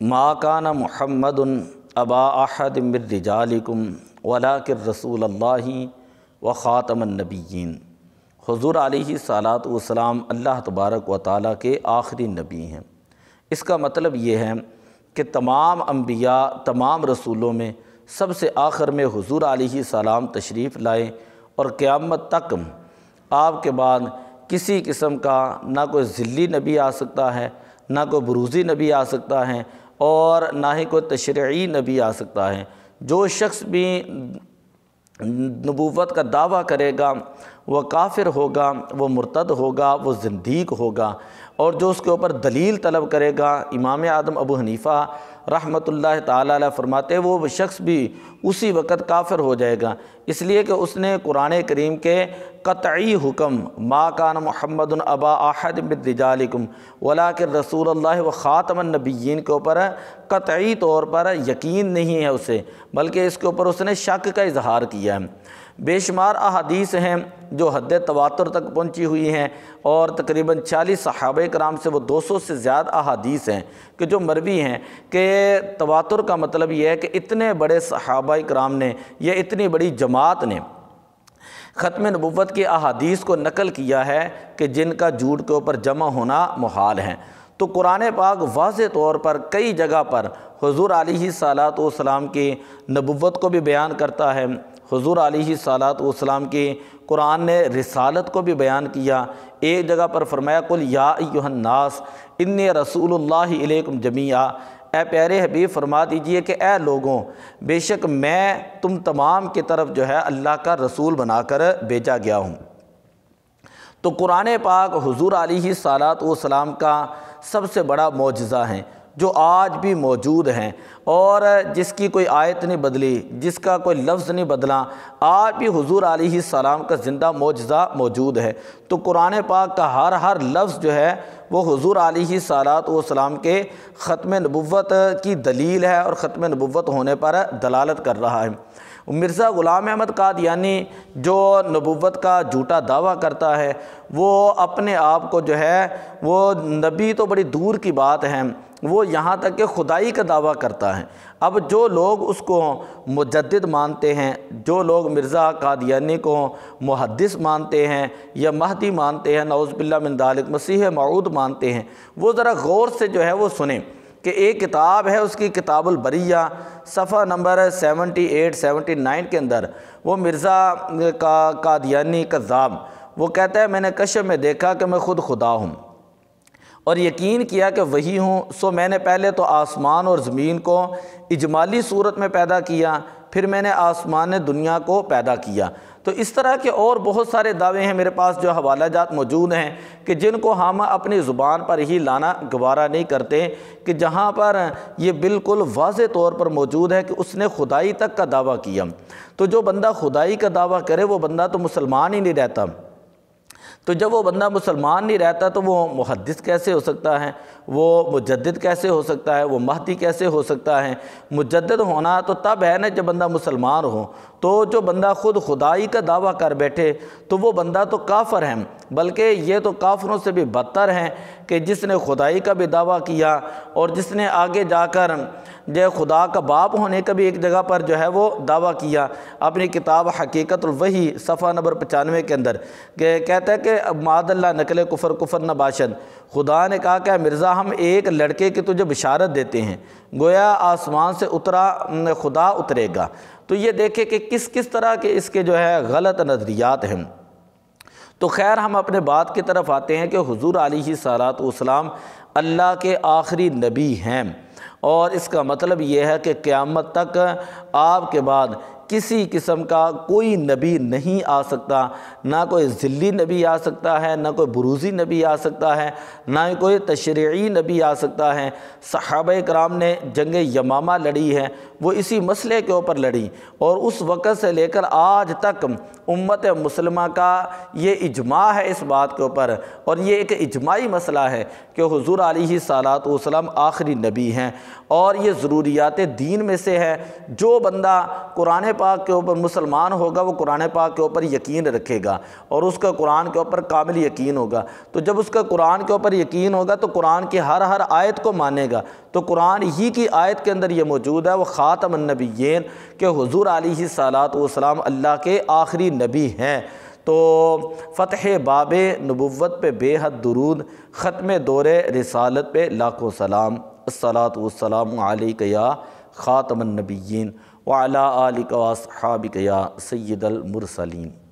ما کان محمد ابا احد من رجالکم ولکن رسول اللہ و خاتم النبیین۔ حضور علیہ الصلاۃ والسلام اللہ تبارک و تعالیٰ کے آخری نبی ہیں۔ اس کا مطلب یہ ہے کہ تمام انبیاء، تمام رسولوں میں سب سے آخر میں حضور علیہ السلام تشریف لائے، اور قیامت تک آپ کے بعد کسی قسم کا نہ کوئی ذلی نبی آ سکتا ہے، نہ کوئی بروزی نبی آ سکتا ہے، اور نہ ہی کوئی تشریعی نبی آ سکتا ہے۔ جو شخص بھی نبوت کا دعویٰ کرے گا وہ کافر ہوگا، وہ مرتد ہوگا، وہ زندیق ہوگا، اور جو اس کے اوپر دلیل طلب کرے گا، امام اعظم ابو حنیفہ رحمۃ اللہ تعالیٰ علیہ فرماتے ہیں وہ شخص بھی اسی وقت کافر ہو جائے گا، اس لیے کہ اس نے قرآن کریم کے قطعی حکم ما کان محمد ابا احد من رجالکم ولکن رسول اللہ و خاتم النبیین کے اوپر قطعی طور پر یقین نہیں ہے اسے، بلکہ اس کے اوپر اس نے شک کا اظہار کیا ہے۔ بے شمار احادیث ہیں جو حد تواتر تک پہنچی ہوئی ہیں، اور تقریباً 40 صحابہ کرام سے وہ 200 سے زیادہ احادیث ہیں کہ جو مروی ہیں، کہ تواتر کا مطلب یہ ہے کہ اتنے بڑے صحابہ کرام نے یا اتنی بڑی جماعت نے ختم نبوت کی احادیث کو نقل کیا ہے کہ جن کا جھوٹ کے اوپر جمع ہونا محال ہے۔ تو قرآن پاک واضح طور پر کئی جگہ پر حضور علیہ الصلاۃ والسلام کی نبوت کو بھی بیان کرتا ہے، حضور علیہ الصلاۃ والسلام کی قرآن نے رسالت کو بھی بیان کیا۔ ایک جگہ پر فرمایا قل یا ایھا الناس انی رسول اللہ الیکم جمیعا، اے پیارے حبیب فرما دیجئے کہ اے لوگوں، بے شک میں تم تمام کی طرف جو ہے اللہ کا رسول بنا کر بھیجا گیا ہوں۔ تو قرآن پاک حضور علیہ الصلاۃ والسلام کا سب سے بڑا معجزہ ہے جو آج بھی موجود ہیں، اور جس کی کوئی آیت نہیں بدلی، جس کا کوئی لفظ نہیں بدلا، آج بھی حضور علیہ السلام کا زندہ معجزہ موجود ہے۔ تو قرآن پاک کا ہر لفظ جو ہے وہ حضور علیہ الصلاۃ والسلام کے ختم نبوت کی دلیل ہے، اور ختم نبوت ہونے پر دلالت کر رہا ہے۔ مرزا غلام احمد قادیانی جو نبوت کا جھوٹا دعویٰ کرتا ہے، وہ اپنے آپ کو جو ہے وہ نبی تو بڑی دور کی بات ہے، وہ یہاں تک کہ خدائی کا دعویٰ کرتا ہے۔ اب جو لوگ اس کو مجدد مانتے ہیں، جو لوگ مرزا قادیانی کو محدث مانتے ہیں یا مہدی مانتے ہیں، نعوذ باللہ من ذالک، مسیح موعود مانتے ہیں، وہ ذرا غور سے جو ہے وہ سنیں کہ ایک کتاب ہے اس کی کتاب البریہ صفحہ نمبر 78 79 کے اندر وہ مرزا قادیانی کذاب وہ کہتا ہے میں نے کشف میں دیکھا کہ میں خود خدا ہوں، اور یقین کیا کہ وہی ہوں، سو میں نے پہلے تو آسمان اور زمین کو اجمالی صورت میں پیدا کیا، پھر میں نے آسمان دنیا کو پیدا کیا۔ تو اس طرح کے اور بہت سارے دعوے ہیں میرے پاس جو حوالہ جات موجود ہیں کہ جن کو ہم اپنی زبان پر ہی لانا گوارا نہیں کرتے، کہ جہاں پر یہ بالکل واضح طور پر موجود ہے کہ اس نے خدائی تک کا دعویٰ کیا۔ تو جو بندہ خدائی کا دعویٰ کرے وہ بندہ تو مسلمان ہی نہیں رہتا، تو جب وہ بندہ مسلمان نہیں رہتا تو وہ محدث کیسے ہو سکتا ہے، وہ مجدد کیسے ہو سکتا ہے، وہ مہدی کیسے ہو سکتا ہے؟ مجدد ہونا تو تب ہے نا جب بندہ مسلمان ہو۔ تو جو بندہ خود خدائی کا دعویٰ کر بیٹھے تو وہ بندہ تو کافر ہے، بلکہ یہ تو کافروں سے بھی بدتر ہے کہ جس نے خدائی کا بھی دعویٰ کیا، اور جس نے آگے جا کر جو خدا کا باپ ہونے کا بھی ایک جگہ پر جو ہے وہ دعویٰ کیا۔ اپنی کتاب حقیقت الوحی صفحہ نمبر 95 کے اندر کہ کہتا ہے کہ معاذ اللہ نقل کفر نہ باشد، خدا نے کہا کہ مرزا ہم ایک لڑکے کی تجھے بشارت دیتے ہیں، گویا آسمان سے اترا خدا اترے گا۔ تو یہ دیکھیں کہ کس طرح کے اس کے جو ہے غلط نظریات ہیں۔ تو خیر ہم اپنے بات کی طرف آتے ہیں کہ حضور علیہ الصلاۃ والسلام اللہ کے آخری نبی ہیں، اور اس کا مطلب یہ ہے کہ قیامت تک آپ کے بعد کسی قسم کا کوئی نبی نہیں آ سکتا، نہ کوئی ذلی نبی آ سکتا ہے، نہ کوئی بروزی نبی آ سکتا ہے، نہ ہی کوئی تشریعی نبی آ سکتا ہے۔ صحابہ کرام نے جنگ یمامہ لڑی ہے، وہ اسی مسئلے کے اوپر لڑی، اور اس وقت سے لے کر آج تک امت مسلمہ کا یہ اجماع ہے اس بات کے اوپر، اور یہ ایک اجماعی مسئلہ ہے کہ حضور علیہ الصلاۃ والسلام آخری نبی ہیں، اور یہ ضروریات دین میں سے ہے۔ جو بندہ قرآن پاک کے اوپر مسلمان ہوگا وہ قرآن پاک کے اوپر یقین رکھے گا اور اس کا قرآن کے اوپر کامل یقین ہوگا۔ تو جب اس کا قرآن کے اوپر یقین ہوگا تو قرآن کی ہر آیت کو مانے گا۔ تو قرآن ہی کی آیت کے اندر یہ موجود ہے، وہ خاتم النبیین، کہ حضور علیہ الصلاۃ والسلام اللہ کے آخری نبی ہیں۔ تو فتح باب نبوت پہ بے حد درود، ختم دور رسالت پہ لاکھوں سلام۔ الصلاۃ والسلام علیک یا خاتم النبیین وعلی آلک واصحابک یا سید المرسلین۔